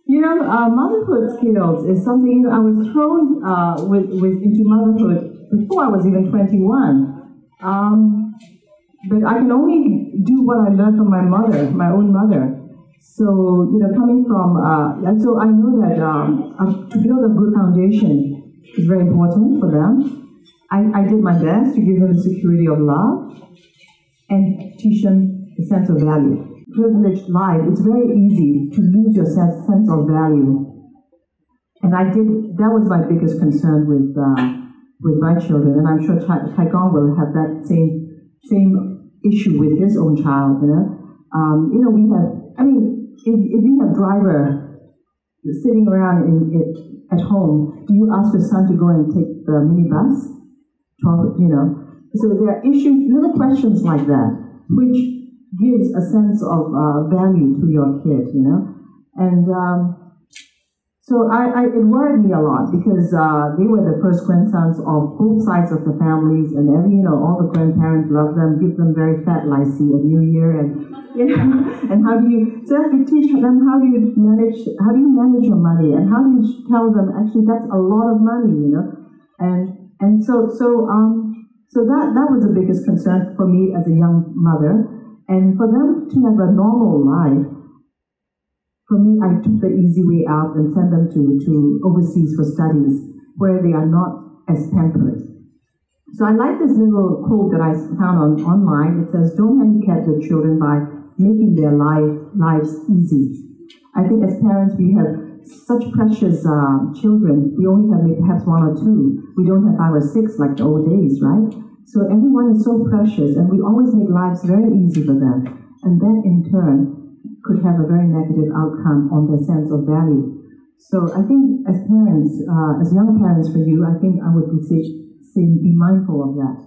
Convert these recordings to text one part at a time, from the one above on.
Motherhood skills is something I was thrown into motherhood before I was even 21. But I can only do what I learned from my mother, my own mother. So, coming from, so I know that to build a good foundation is very important for them. I did my best to give them the security of love and teach them the sense of value. Privileged life, it's very easy to lose your sense of value. And that was my biggest concern with my children, and I'm sure Taigong will have that same issue with his own child, we have, if you have driver sitting around at home, do you ask your son to go and take the minibus? So there are issues, little questions like that, which gives a sense of value to your kid, and so it worried me a lot because they were the first grandsons of both sides of the families, and all the grandparents love them, give them very fat lycee at New Year, and and how do you have to teach them how do you manage your money, and how do you tell them actually that's a lot of money, and so that was the biggest concern for me as a young mother. And for them to have a normal life, for me, I took the easy way out and sent them to overseas for studies where they are not as pampered. So I like this little quote that I found online. It says, "Don't handicap your children by making their lives easy." I think as parents, we have such precious children. We only have maybe perhaps one or two. We don't have 5 or 6 like the old days, right? So everyone is so precious, and we always make lives very easy for them. And that, in turn, could have a very negative outcome on their sense of value. So I think as parents, as young parents for you, I think I would say be mindful of that.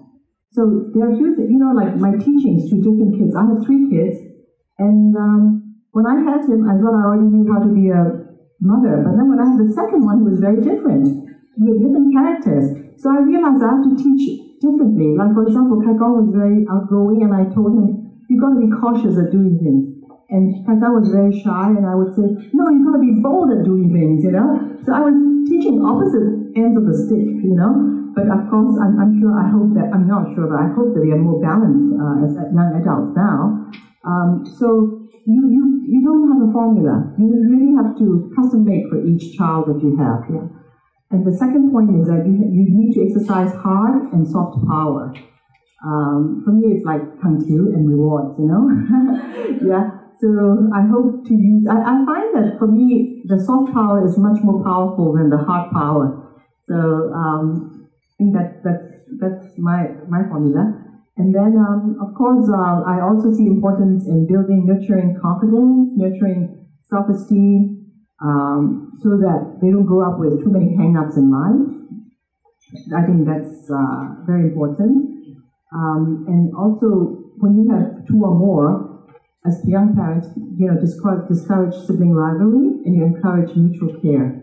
So there are few, like my teachings to different kids. I have 3 kids, and when I had him, I thought I already knew how to be a mother. But then when I had the second one, he was very different, with different characters. So I realized I have to teach differently. Like, for example, Taigong was very outgoing, and I told him, you've got to be cautious at doing things. And Taigong was very shy, and I would say, no, you've got to be bold at doing things, So I was teaching opposite ends of the stick, But of course, I'm sure, I hope that, I'm not sure, but I hope that we are more balanced as young adults now. So you don't have a formula. You really have to custom make for each child that you have, And the second point is that you need to exercise hard and soft power. For me, it's like Kung Fu and rewards, So I hope to use, I find that for me, the soft power is much more powerful than the hard power. So I think that's my formula. And then, of course, I also see importance in nurturing confidence, nurturing self-esteem, so that they don't grow up with too many hang-ups in life. I think that's very important. And also, when you have 2 or more, as young parents, discourage sibling rivalry, and you encourage mutual care.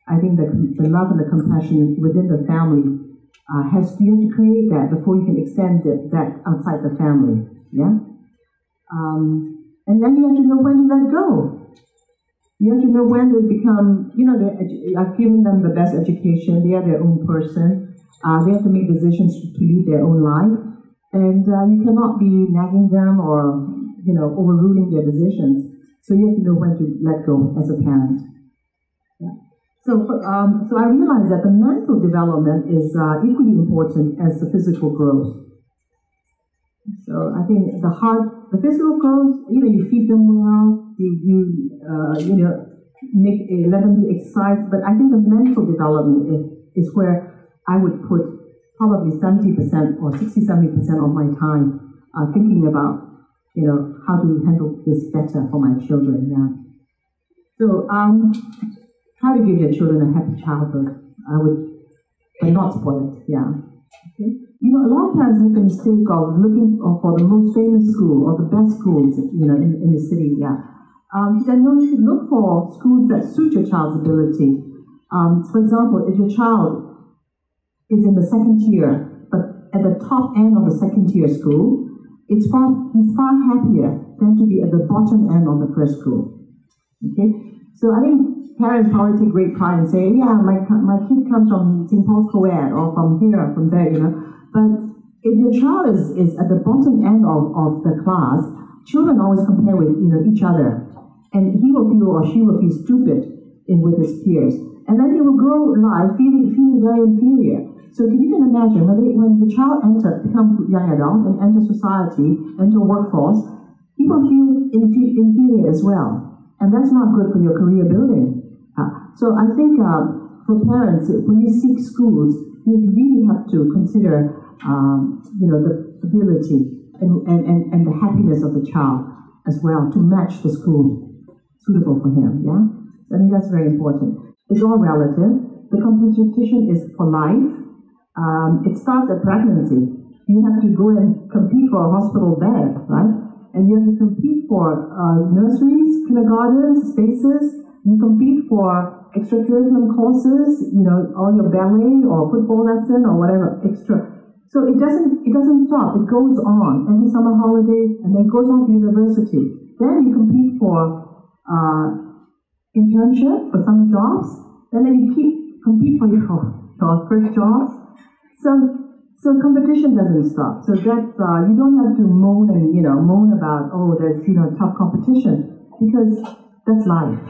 I think that the love and the compassion within the family you have to create that before you can extend that outside the family. And then you have to know when to let go. You have to know when they become, I've given them the best education, they are their own person, they have to make decisions to lead their own life, and you cannot be nagging them or, overruling their decisions. So you have to know when to let go as a parent. So I realized that the mental development is equally important as the physical growth. So I think the physical growth, you feed them well, let them do exercise, but I think the mental development is where I would put probably 70% or 60-70% of my time thinking about, how to handle this better for my children. So try to give your children a happy childhood. But not spoil it. Okay. A lot of times make the mistake of looking for the most famous school or the best schools, in the city. Then you should look for schools that suit your child's ability. For example, if your child is in the 2nd tier, but at the top end of the 2nd tier school, he's far happier than to be at the bottom end of the first school. Okay, so I think parents probably take great pride and say, yeah, my kid comes from St. Paul's Co-ed or from here, from there, But if your child is at the bottom end of the class, children always compare with each other, and he will feel or she will feel stupid with his peers, and then he will grow life feeling very inferior. So if you can imagine when the child becomes young adult and enters society, enter workforce, he will feel inferior as well. And that's not good for your career building. So I think for parents, when you seek schools, you really have to consider, the ability and the happiness of the child as well to match the school suitable for him. Yeah, I think that's very important. It's all relative. The competition is for life. It starts at pregnancy. You have to go and compete for a hospital bed, right? And you have to compete for nurseries, kindergartens, spaces. You compete for extracurricular courses, all your ballet or football lesson or whatever extra. So it doesn't stop. It goes on every summer holiday, and then goes on to university. Then you compete for internship, for summer jobs, and then you compete for your first jobs. So competition doesn't stop. So that you don't have to moan about there's tough competition, because that's life.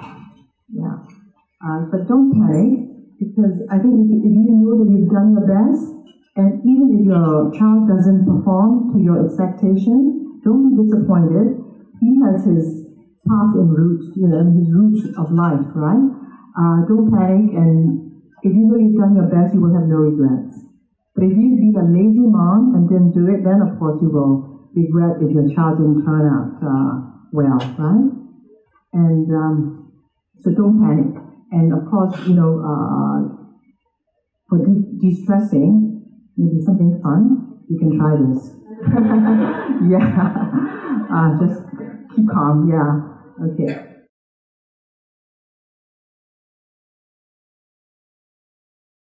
Yeah. But don't panic, because I think if you know that you've done your best, and even if your child doesn't perform to your expectations, don't be disappointed. He has his path and route, his route of life, right? Don't panic, and if you know you've done your best, you will have no regrets. But if you've been a lazy mom and didn't do it, then of course you will regret if your child didn't turn out well, right? And so don't panic. And of course, for de-stressing, maybe something fun, you can try this. Yeah, just keep calm, yeah, okay.